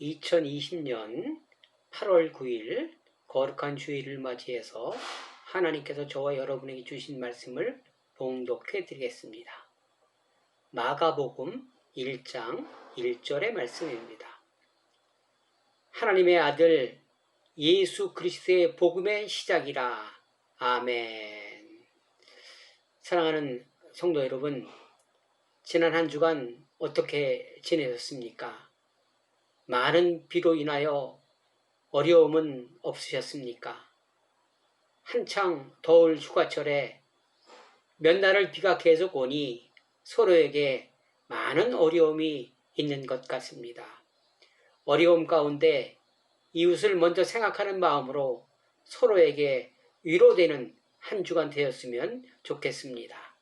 2020년 8월 9일 거룩한 주일을 맞이해서 하나님께서 저와 여러분에게 주신 말씀을 봉독해 드리겠습니다. 마가복음 1장 1절의 말씀입니다. 하나님의 아들 예수 그리스도의 복음의 시작이라. 아멘. 사랑하는 성도 여러분, 지난 한 주간 어떻게 지내셨습니까? 많은 비로 인하여 어려움은 없으셨습니까? 한창 더울 휴가철에 몇 날을 비가 계속 오니 서로에게 많은 어려움이 있는 것 같습니다. 어려움 가운데 이웃을 먼저 생각하는 마음으로 서로에게 위로되는 한 주간 되었으면 좋겠습니다.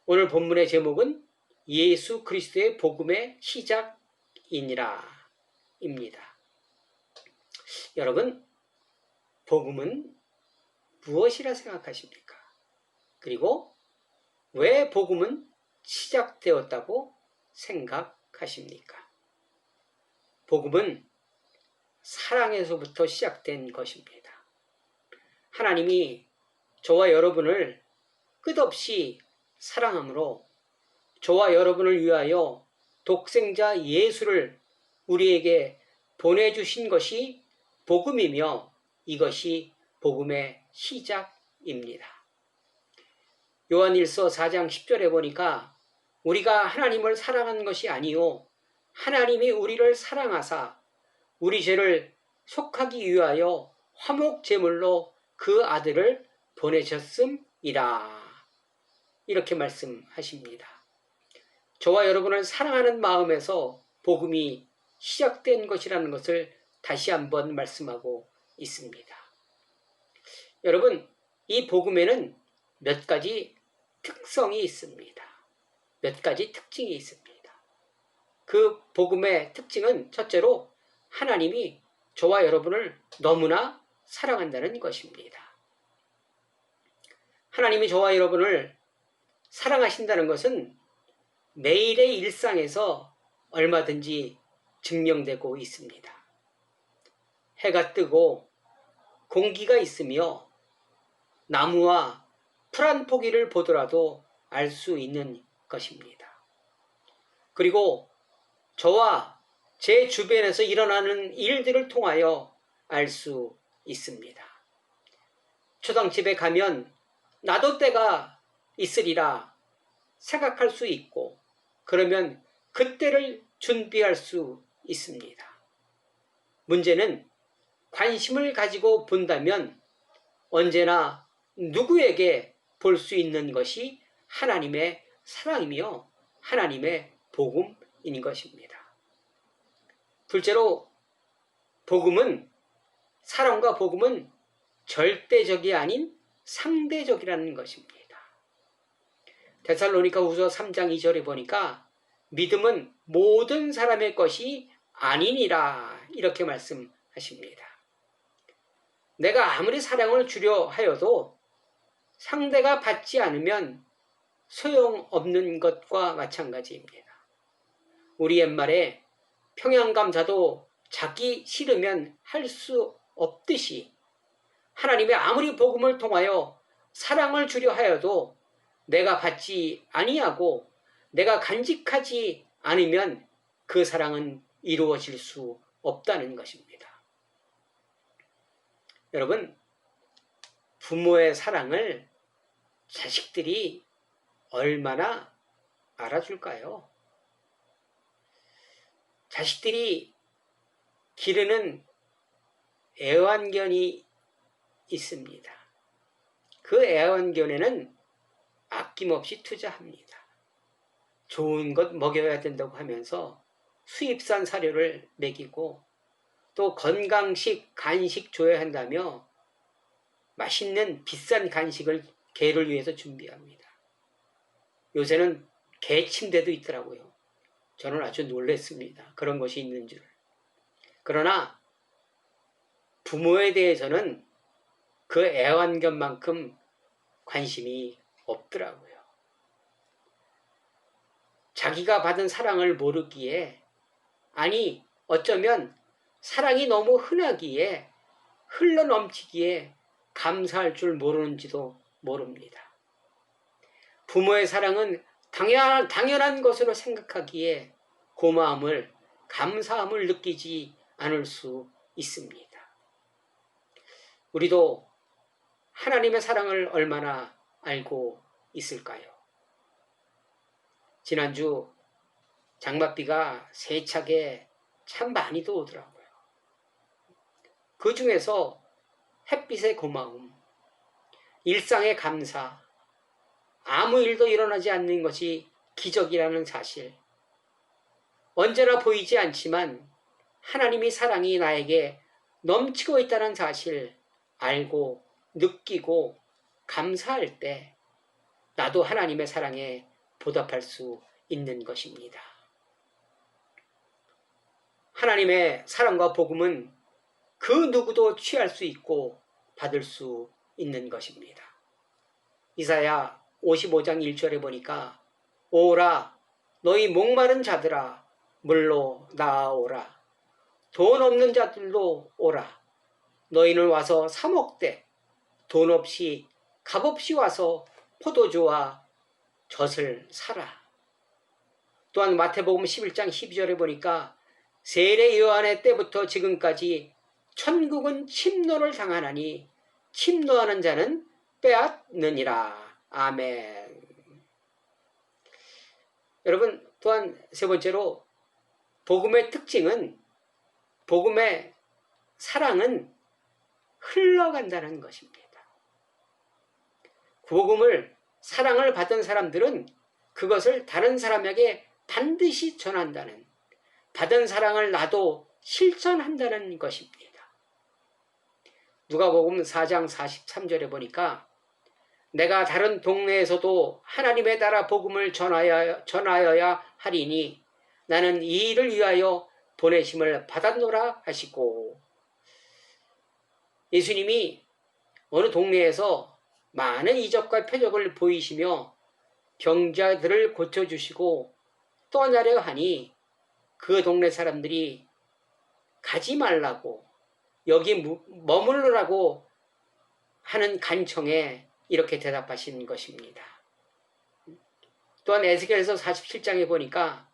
오늘 본문의 제목은 예수 그리스도의 복음의 시작이니라 입니다. 여러분, 복음은 무엇이라 생각하십니까? 그리고 왜 복음은 시작되었다고 생각하십니까? 복음은 사랑에서부터 시작된 것입니다. 하나님이 저와 여러분을 끝없이 사랑함으로 저와 여러분을 위하여 독생자 예수를 우리에게 보내주신 것이 복음이며 이것이 복음의 시작입니다. 요한일서 4장 10절에 보니까 우리가 하나님을 사랑한 것이 아니요 하나님이 우리를 사랑하사 우리 죄를 속하기 위하여 화목 제물로 그 아들을 보내셨음이라. 이렇게 말씀하십니다. 저와 여러분을 사랑하는 마음에서 복음이 시작된 것이라는 것을 다시 한번 말씀하고 있습니다. 여러분, 이 복음에는 몇 가지 특성이 있습니다. 몇 가지 특징이 있습니다. 그 복음의 특징은 첫째로 하나님이 저와 여러분을 너무나 사랑한다는 것입니다. 하나님이 저와 여러분을 사랑하신다는 것은 매일의 일상에서 얼마든지 증명되고 있습니다. 해가 뜨고 공기가 있으며 나무와 풀 한 포기를 보더라도 알 수 있는 것입니다. 그리고 저와 제 주변에서 일어나는 일들을 통하여 알 수 있습니다. 초당집에 가면 나도 때가 있으리라 생각할 수 있고 그러면 그때를 준비할 수 있습니다. 문제는 관심을 가지고 본다면 언제나 누구에게 볼 수 있는 것이 하나님의 사랑이며 하나님의 복음인 것입니다. 둘째로 사랑과 복음은 절대적이 아닌 상대적이라는 것입니다. 데살로니가후서 3장 2절에 보니까 믿음은 모든 사람의 것이 아니니라 이렇게 말씀하십니다. 내가 아무리 사랑을 주려 하여도 상대가 받지 않으면 소용없는 것과 마찬가지입니다. 우리 옛말에 평양감사도 자기 싫으면 할 수 없듯이 하나님의 아무리 복음을 통하여 사랑을 주려 하여도 내가 받지 아니하고 내가 간직하지 않으면 그 사랑은 이루어질 수 없다는 것입니다. 여러분, 부모의 사랑을 자식들이 얼마나 알아줄까요? 자식들이 기르는 애완견이 있습니다. 그 애완견에는 아낌없이 투자합니다. 좋은 것 먹여야 된다고 하면서 수입산 사료를 먹이고 또 건강식, 간식 줘야 한다며 맛있는 비싼 간식을 개를 위해서 준비합니다. 요새는 개 침대도 있더라고요. 저는 아주 놀랐습니다. 그런 것이 있는 줄. 그러나 부모에 대해서는 그 애완견만큼 관심이 없더라고요. 자기가 받은 사랑을 모르기에 아니 어쩌면 사랑이 너무 흔하기에 흘러넘치기에 감사할 줄 모르는지도 모릅니다. 부모의 사랑은 당연한 것으로 생각하기에 고마움을, 감사함을 느끼지 않을 수 있습니다. 우리도 하나님의 사랑을 얼마나 알고 있을까요? 지난주 장맛비가 세차게 참 많이도 오더라고요. 그 중에서 햇빛의 고마움, 일상의 감사, 아무 일도 일어나지 않는 것이 기적이라는 사실, 언제나 보이지 않지만 하나님의 사랑이 나에게 넘치고 있다는 사실 알고 느끼고 감사할 때 나도 하나님의 사랑에 보답할 수 있는 것입니다. 하나님의 사랑과 복음은 그 누구도 취할 수 있고 받을 수 있는 것입니다. 이사야 55장 1절에 보니까 오라 너희 목마른 자들아 물로 나아오라 돈 없는 자들도 오라 너희는 와서 사 먹되 돈 없이 값없이 와서 포도주와 젖을 사라. 또한 마태복음 11장 12절에 보니까 세례 요한의 때부터 지금까지 천국은 침노를 당하나니 침노하는 자는 빼앗느니라. 아멘. 여러분, 또한 세 번째로 복음의 특징은, 복음의 사랑은 흘러간다는 것입니다. 복음을, 사랑을 받은 사람들은 그것을 다른 사람에게 반드시 전한다는, 받은 사랑을 나도 실천한다는 것입니다. 누가복음 4장 43절에 보니까 내가 다른 동네에서도 하나님의 나라 복음을 전하여야 하리니 나는 이 일을 위하여 보내심을 받았노라 하시고, 예수님이 어느 동네에서 많은 이적과 표적을 보이시며 병자들을 고쳐주시고 떠나려 하니 그 동네 사람들이 가지 말라고, 여기 머물러라고 하는 간청에 이렇게 대답하신 것입니다. 또한 에스겔서 47장에 보니까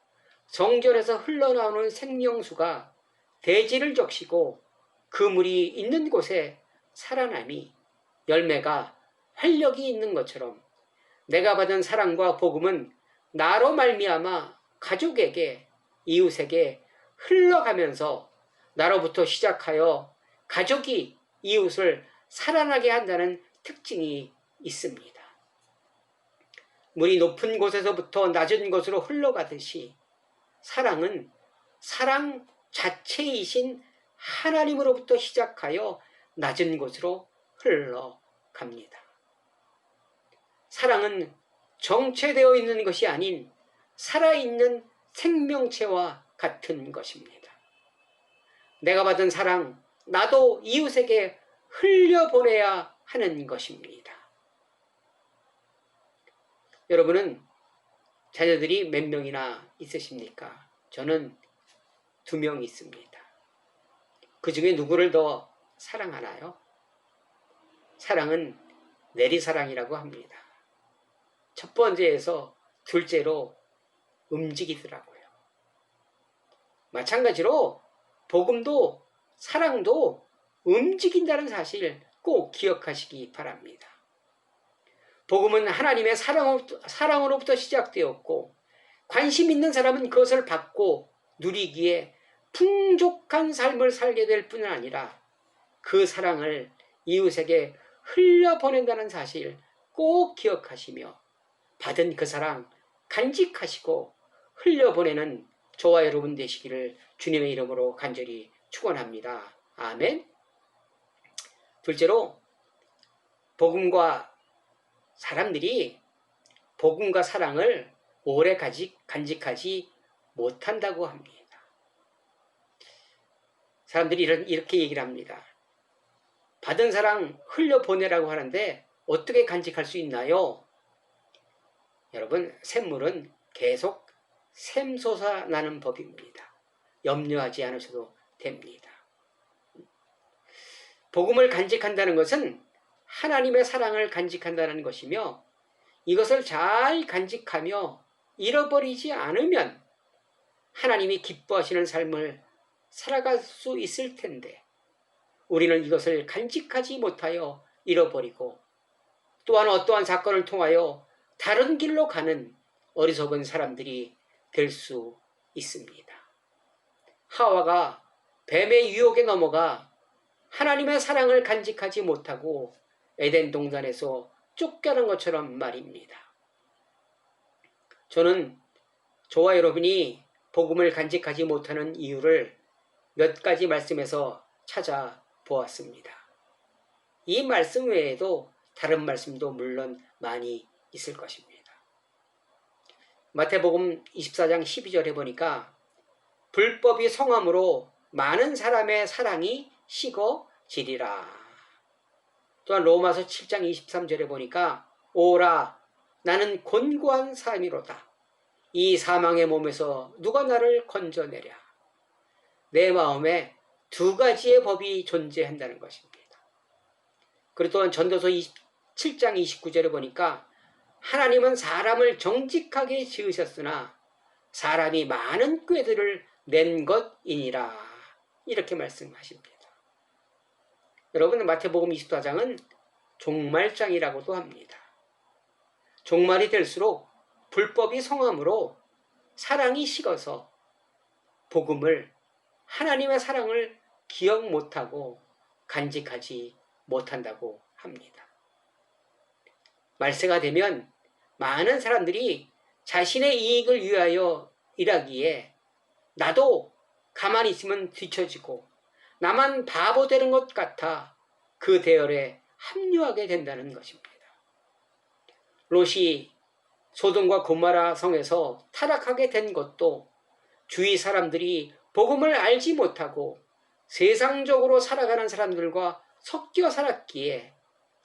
성전에서 흘러나오는 생명수가 대지를 적시고 그 물이 있는 곳에 살아남이 열매가 활력이 있는 것처럼 내가 받은 사랑과 복음은 나로 말미암아 가족에게, 이웃에게 흘러가면서 나로부터 시작하여 가족이 이웃을 살아나게 한다는 특징이 있습니다. 물이 높은 곳에서부터 낮은 곳으로 흘러가듯이 사랑은 사랑 자체이신 하나님으로부터 시작하여 낮은 곳으로 흘러갑니다. 사랑은 정체되어 있는 것이 아닌 살아있는 생명체와 같은 것입니다. 내가 받은 사랑, 나도 이웃에게 흘려보내야 하는 것입니다. 여러분은 자녀들이 몇 명이나 있으십니까? 저는 2명 있습니다. 그 중에 누구를 더 사랑하나요? 사랑은 내리사랑이라고 합니다. 첫 번째에서 둘째로 움직이더라고요. 마찬가지로 복음도 사랑도 움직인다는 사실 꼭 기억하시기 바랍니다. 복음은 하나님의 사랑으로부터 시작되었고 관심 있는 사람은 그것을 받고 누리기에 풍족한 삶을 살게 될 뿐 아니라 그 사랑을 이웃에게 흘려보낸다는 사실 꼭 기억하시며 받은 그 사랑 간직하시고 흘려보내는 저와 여러분 되시기를 주님의 이름으로 간절히 축원합니다. 아멘. 둘째로 복음과 사람들이 복음과 사랑을 오래 간직하지 못한다고 합니다. 사람들이 이렇게 얘기를 합니다. 받은 사랑 흘려보내라고 하는데 어떻게 간직할 수 있나요? 여러분, 샘물은 계속 샘솟아나는 법입니다. 염려하지 않으셔도 됩니다. 복음을 간직한다는 것은 하나님의 사랑을 간직한다는 것이며 이것을 잘 간직하며 잃어버리지 않으면 하나님이 기뻐하시는 삶을 살아갈 수 있을 텐데 우리는 이것을 간직하지 못하여 잃어버리고 또한 어떠한 사건을 통하여 다른 길로 가는 어리석은 사람들이 될 수 있습니다. 하와가 뱀의 유혹에 넘어가 하나님의 사랑을 간직하지 못하고 에덴 동산에서 쫓겨난 것처럼 말입니다. 저는 저와 여러분이 복음을 간직하지 못하는 이유를 몇 가지 말씀에서 찾아보았습니다. 이 말씀 외에도 다른 말씀도 물론 많이 있을 것입니다. 마태복음 24장 12절에 보니까 불법이 성함으로 많은 사람의 사랑이 식어지리라. 또한 로마서 7장 23절에 보니까 오라 나는 곤고한 사람이로다. 이 사망의 몸에서 누가 나를 건져내랴. 내 마음에 두 가지의 법이 존재한다는 것입니다. 그리고 또한 전도서 7장 29절에 보니까 하나님은 사람을 정직하게 지으셨으나 사람이 많은 꾀들을 낸 것이니라. 이렇게 말씀하십니다. 여러분 마태복음 24장은 종말장이라고도 합니다. 종말이 될수록 불법이 성함으로 사랑이 식어서 복음을 하나님의 사랑을 기억 못하고 간직하지 못한다고 합니다. 말세가 되면 많은 사람들이 자신의 이익을 위하여 일하기에 나도 가만히 있으면 뒤처지고 나만 바보 되는 것 같아 그 대열에 합류하게 된다는 것입니다. 롯이 소돔과 고모라 성에서 타락하게 된 것도 주위 사람들이 복음을 알지 못하고 세상적으로 살아가는 사람들과 섞여 살았기에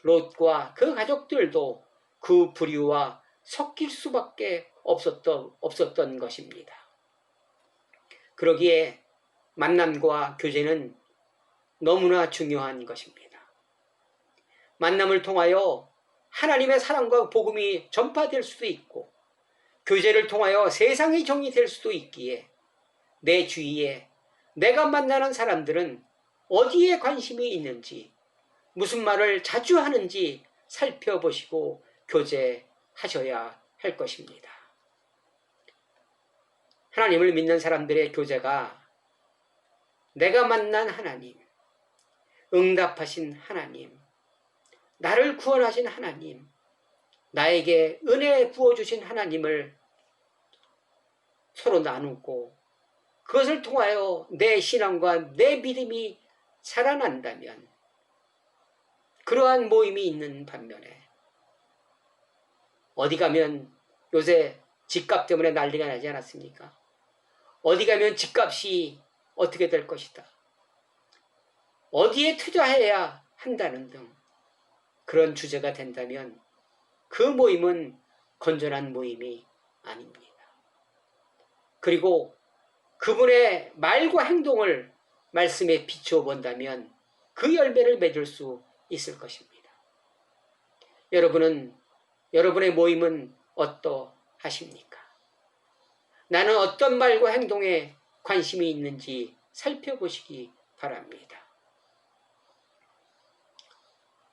롯과 그 가족들도 그 부류와 섞일 수밖에 없었던 것입니다. 그러기에 만남과 교제는 너무나 중요한 것입니다. 만남을 통하여 하나님의 사랑과 복음이 전파될 수도 있고 교제를 통하여 세상의 정이 될 수도 있기에 내 주위에 내가 만나는 사람들은 어디에 관심이 있는지 무슨 말을 자주 하는지 살펴보시고 교제하셔야 할 것입니다. 하나님을 믿는 사람들의 교제가 내가 만난 하나님, 응답하신 하나님, 나를 구원하신 하나님, 나에게 은혜 부어주신 하나님을 서로 나누고 그것을 통하여 내 신앙과 내 믿음이 살아난다면 그러한 모임이 있는 반면에 어디 가면 요새 집값 때문에 난리가 나지 않았습니까? 어디 가면 집값이 어떻게 될 것이다. 어디에 투자해야 한다는 등 그런 주제가 된다면 그 모임은 건전한 모임이 아닙니다. 그리고 그분의 말과 행동을 말씀에 비추어 본다면 그 열매를 맺을 수 있을 것입니다. 여러분은 여러분의 모임은 어떠하십니까? 나는 어떤 말과 행동에 관심이 있는지 살펴보시기 바랍니다.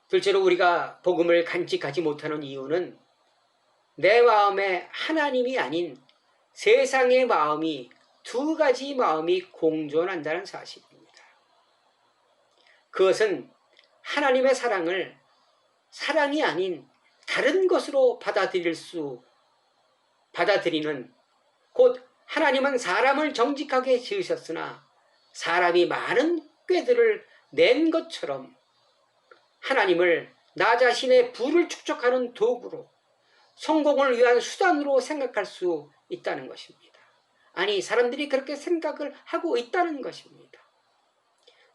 둘째로 우리가 복음을 간직하지 못하는 이유는 내 마음에 하나님이 아닌 세상의 마음이 두 가지 마음이 공존한다는 사실입니다. 그것은 하나님의 사랑을 사랑이 아닌 다른 것으로 받아들이는 곧 하나님은 사람을 정직하게 지으셨으나 사람이 많은 꾀들을 낸 것처럼 하나님을 나 자신의 부를 축적하는 도구로 성공을 위한 수단으로 생각할 수 있다는 것입니다. 아니, 사람들이 그렇게 생각을 하고 있다는 것입니다.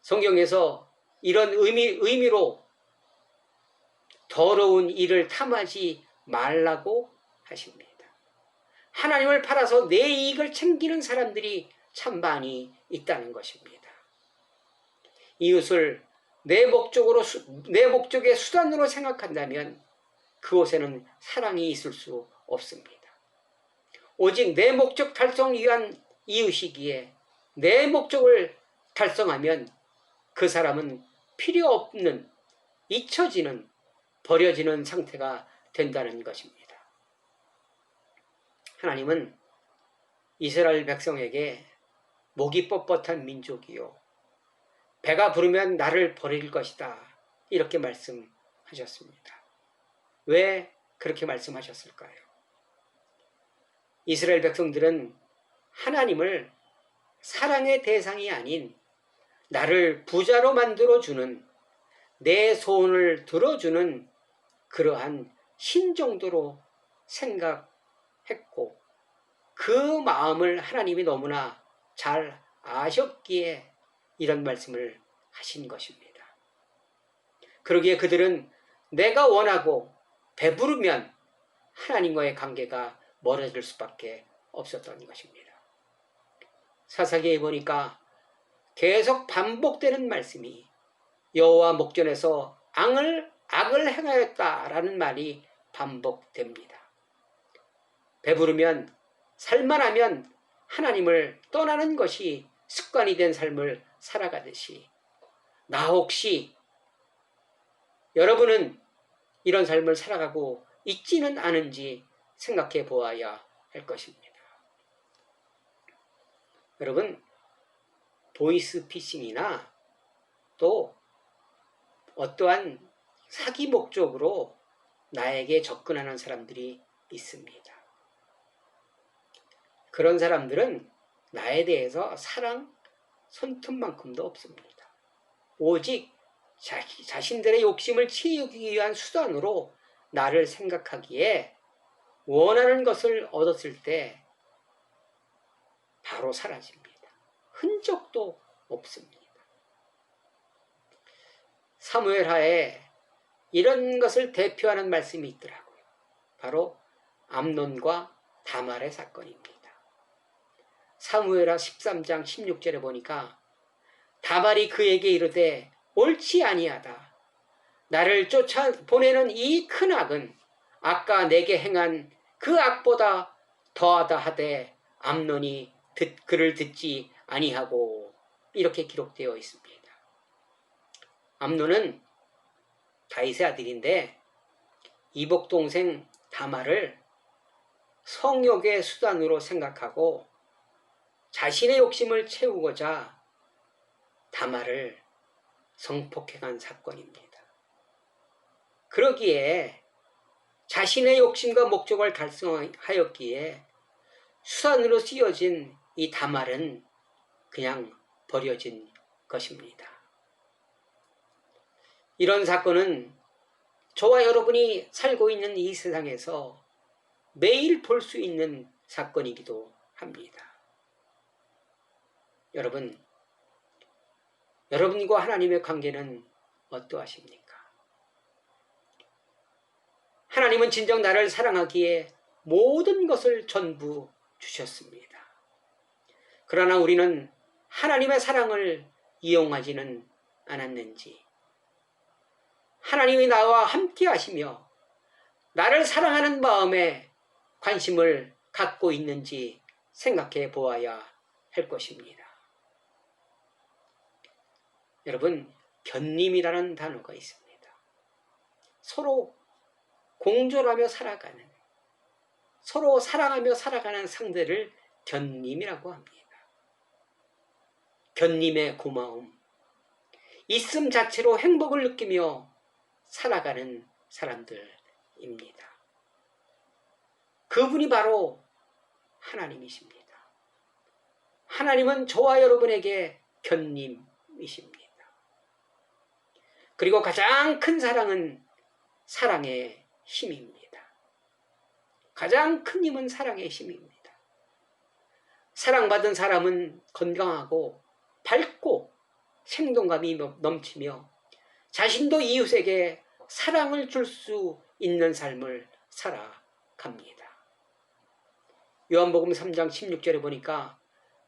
성경에서 이런 의미로 더러운 일을 탐하지 말라고 하십니다. 하나님을 팔아서 내 이익을 챙기는 사람들이 참 많이 있다는 것입니다. 이웃을 내 목적의 수단으로 생각한다면 그곳에는 사랑이 있을 수 없습니다. 오직 내 목적 달성을 위한 이웃이기에 내 목적을 달성하면 그 사람은 필요 없는, 잊혀지는, 버려지는 상태가 된다는 것입니다. 하나님은 이스라엘 백성에게 목이 뻣뻣한 민족이요 배가 부르면 나를 버릴 것이다 이렇게 말씀하셨습니다. 왜 그렇게 말씀하셨을까요? 이스라엘 백성들은 하나님을 사랑의 대상이 아닌 나를 부자로 만들어주는, 내 소원을 들어주는 그러한 신 정도로 생각했고 그 마음을 하나님이 너무나 잘 아셨기에 이런 말씀을 하신 것입니다. 그러기에 그들은 내가 원하고 배부르면 하나님과의 관계가 멀어질 수밖에 없었던 것입니다. 사사기에 보니까 계속 반복되는 말씀이 여호와 목전에서 악을 행하였다라는 말이 반복됩니다. 배부르면 살만하면 하나님을 떠나는 것이 습관이 된 삶을 살아가듯이 나 혹시 여러분은 이런 삶을 살아가고 있지는 않은지 생각해 보아야 할 것입니다. 여러분, 보이스피싱이나 또 어떠한 사기 목적으로 나에게 접근하는 사람들이 있습니다. 그런 사람들은 나에 대해서 사랑 손톱만큼도 없습니다. 오직 자신들의 욕심을 채우기 위한 수단으로 나를 생각하기에 원하는 것을 얻었을 때 바로 사라집니다. 흔적도 없습니다. 사무엘하에 이런 것을 대표하는 말씀이 있더라고요. 바로 암논과 다말의 사건입니다. 사무엘하 13장 16절에 보니까 다말이 그에게 이르되 옳지 아니하다. 나를 쫓아보내는 이 큰 악은 아까 내게 행한 그 악보다 더하다 하되 암논이 그를 듣지 아니하고 이렇게 기록되어 있습니다. 암논은 다윗의 아들인데 이복 동생 다말을 성욕의 수단으로 생각하고 자신의 욕심을 채우고자 다말을 성폭행한 사건입니다. 그러기에 자신의 욕심과 목적을 달성하였기에 수단으로 쓰여진 이 다말은 그냥 버려진 것입니다. 이런 사건은 저와 여러분이 살고 있는 이 세상에서 매일 볼 수 있는 사건이기도 합니다. 여러분과 하나님의 관계는 어떠하십니까? 하나님은 진정 나를 사랑하기에 모든 것을 전부 주셨습니다. 그러나 우리는 하나님의 사랑을 이용하지는 않았는지, 하나님이 나와 함께 하시며 나를 사랑하는 마음에 관심을 갖고 있는지 생각해 보아야 할 것입니다. 여러분, 견림이라는 단어가 있습니다. 서로 공존하며 살아가는, 서로 사랑하며 살아가는 상대를 견림이라고 합니다. 견림의 고마움, 있음 자체로 행복을 느끼며 살아가는 사람들입니다. 그분이 바로 하나님이십니다. 하나님은 저와 여러분에게 견림이십니다. 그리고 가장 큰 사랑은 사랑의 힘입니다. 가장 큰 힘은 사랑의 힘입니다. 사랑받은 사람은 건강하고 밝고 생동감이 넘치며 자신도 이웃에게 사랑을 줄 수 있는 삶을 살아갑니다. 요한복음 3장 16절에 보니까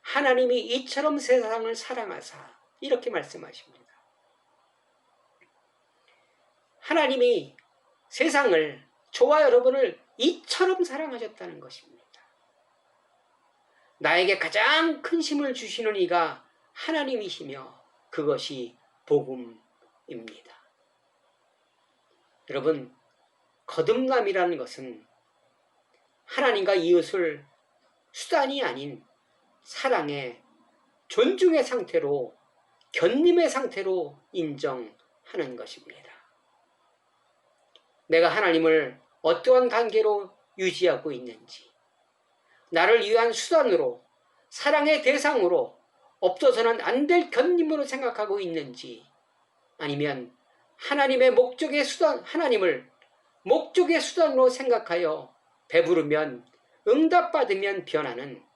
하나님이 이처럼 세상을 사랑하사 이렇게 말씀하십니다. 하나님이 세상을, 저와 여러분을 이처럼 사랑하셨다는 것입니다. 나에게 가장 큰 힘을 주시는 이가 하나님이시며 그것이 복음입니다. 여러분, 거듭남이라는 것은 하나님과 이웃을 수단이 아닌 사랑의, 존중의 상태로, 견림의 상태로 인정하는 것입니다. 내가 하나님을 어떠한 관계로 유지하고 있는지, 나를 위한 수단으로, 사랑의 대상으로, 없어서는 안 될 견림으로 생각하고 있는지, 아니면 하나님의 목적의 수단, 하나님을 목적의 수단으로 생각하여 배부르면, 응답받으면 변하는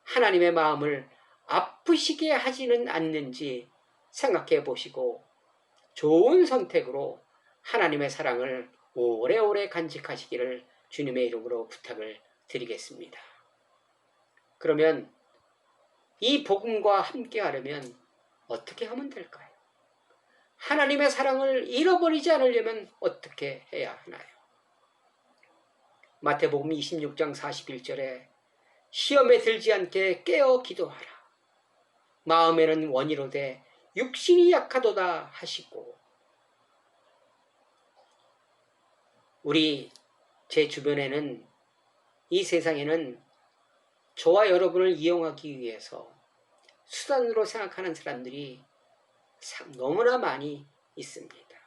하나님의 마음을 아프시게 하지는 않는지 생각해 보시고 좋은 선택으로 하나님의 사랑을 오래오래 간직하시기를 주님의 이름으로 부탁을 드리겠습니다. 그러면 이 복음과 함께 하려면 어떻게 하면 될까요? 하나님의 사랑을 잃어버리지 않으려면 어떻게 해야 하나요? 마태복음 26장 41절에 시험에 들지 않게 깨어 기도하라. 마음에는 원이로되 육신이 약하도다 하시고, 제 주변에는, 이 세상에는 저와 여러분을 이용하기 위해서 수단으로 생각하는 사람들이 너무나 많이 있습니다.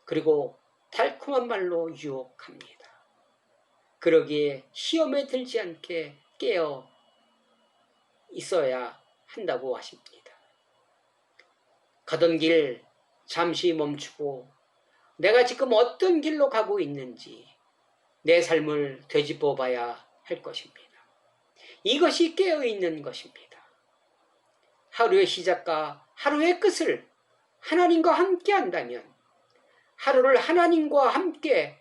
그리고 달콤한 말로 유혹합니다. 그러기에 시험에 들지 않게 깨어 있어야 한다고 하십니다. 가던 길 잠시 멈추고 내가 지금 어떤 길로 가고 있는지 내 삶을 되짚어 봐야 할 것입니다. 이것이 깨어있는 것입니다. 하루의 시작과 하루의 끝을 하나님과 함께 한다면, 하루를 하나님과 함께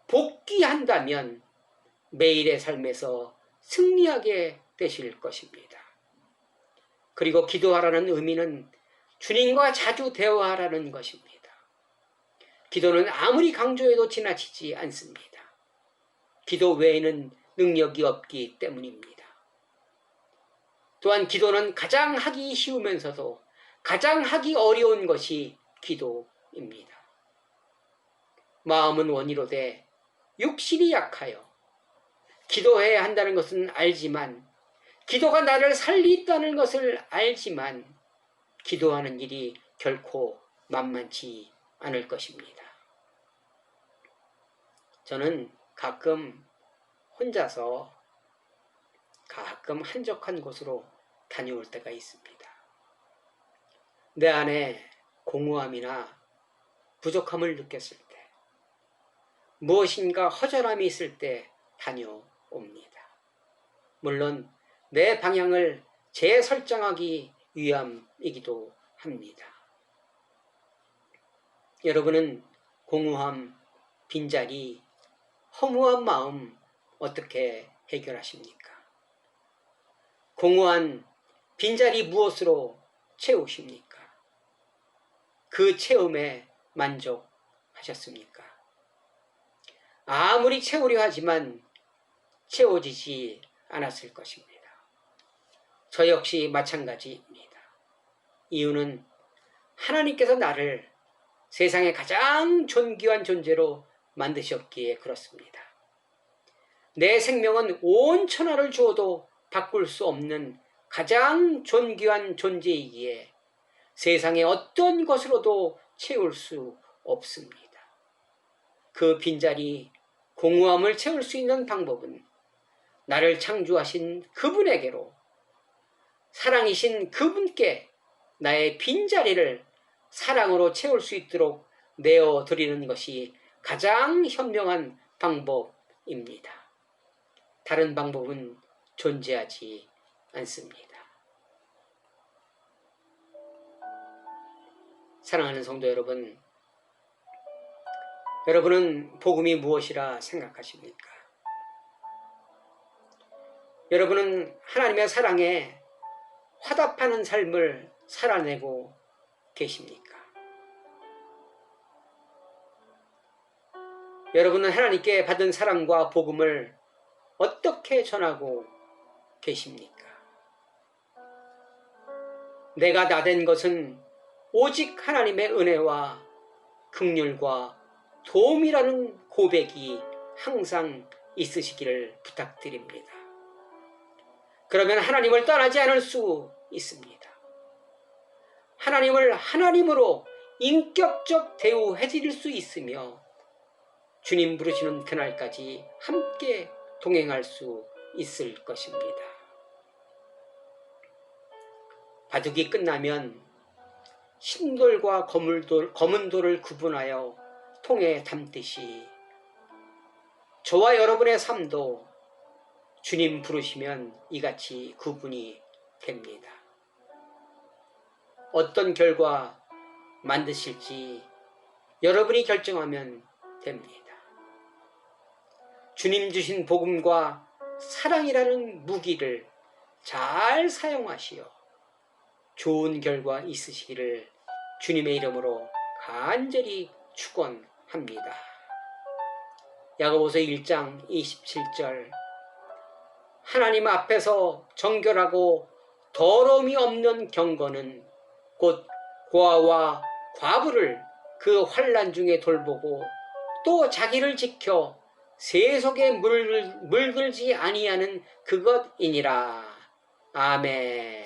복귀한다면 매일의 삶에서 승리하게 되실 것입니다. 그리고 기도하라는 의미는 주님과 자주 대화하라는 것입니다. 기도는 아무리 강조해도 지나치지 않습니다. 기도 외에는 능력이 없기 때문입니다. 또한 기도는 가장 하기 쉬우면서도 가장 하기 어려운 것이 기도입니다. 마음은 원이로되 육신이 약하여, 기도해야 한다는 것은 알지만, 기도가 나를 살리다는 것을 알지만 기도하는 일이 결코 만만치 않을 것입니다. 저는 가끔 혼자서 가끔 한적한 곳으로 다녀올 때가 있습니다. 내 안에 공허함이나 부족함을 느꼈을 때, 무엇인가 허전함이 있을 때 다녀옵니다. 물론 내 방향을 재설정하기 위함이기도 합니다. 여러분은 공허함, 빈자리, 허무한 마음 어떻게 해결하십니까? 공허한 빈자리 무엇으로 채우십니까? 그 체험에 만족하셨습니까? 아무리 채우려 하지만 채워지지 않았을 것입니다. 저 역시 마찬가지입니다. 이유는 하나님께서 나를 세상의 가장 존귀한 존재로 만드셨기에 그렇습니다. 내 생명은 온 천하를 주어도 바꿀 수 없는 가장 존귀한 존재이기에 세상의 어떤 것으로도 채울 수 없습니다. 그 빈자리, 공허함을 채울 수 있는 방법은 나를 창조하신 그분에게로, 사랑이신 그분께 나의 빈자리를 사랑으로 채울 수 있도록 내어드리는 것이 가장 현명한 방법입니다. 다른 방법은 존재하지 않습니다. 사랑하는 성도 여러분, 여러분은 복음이 무엇이라 생각하십니까? 여러분은 하나님의 사랑에 화답하는 삶을 살아내고 계십니까? 여러분은 하나님께 받은 사랑과 복음을 어떻게 전하고 계십니까? 내가 나된 것은 오직 하나님의 은혜와 긍휼과 도움이라는 고백이 항상 있으시기를 부탁드립니다. 그러면 하나님을 떠나지 않을 수 있습니다. 하나님을 하나님으로 인격적 대우해 드릴 수 있으며 주님 부르시는 그날까지 함께 동행할 수 있을 것입니다. 바둑이 끝나면 흰돌과 검은 돌을 구분하여 통에 담듯이 저와 여러분의 삶도 주님 부르시면 이같이 구분이 됩니다. 어떤 결과 만드실지 여러분이 결정하면 됩니다. 주님 주신 복음과 사랑이라는 무기를 잘 사용하시어 좋은 결과 있으시기를 주님의 이름으로 간절히 축원합니다. 야고보서 1장 27절 하나님 앞에서 정결하고 더러움이 없는 경건은 곧 고아와 과부를 그 환난 중에 돌보고 또 자기를 지켜 세속에 물들지 아니하는 그것이니라. 아멘.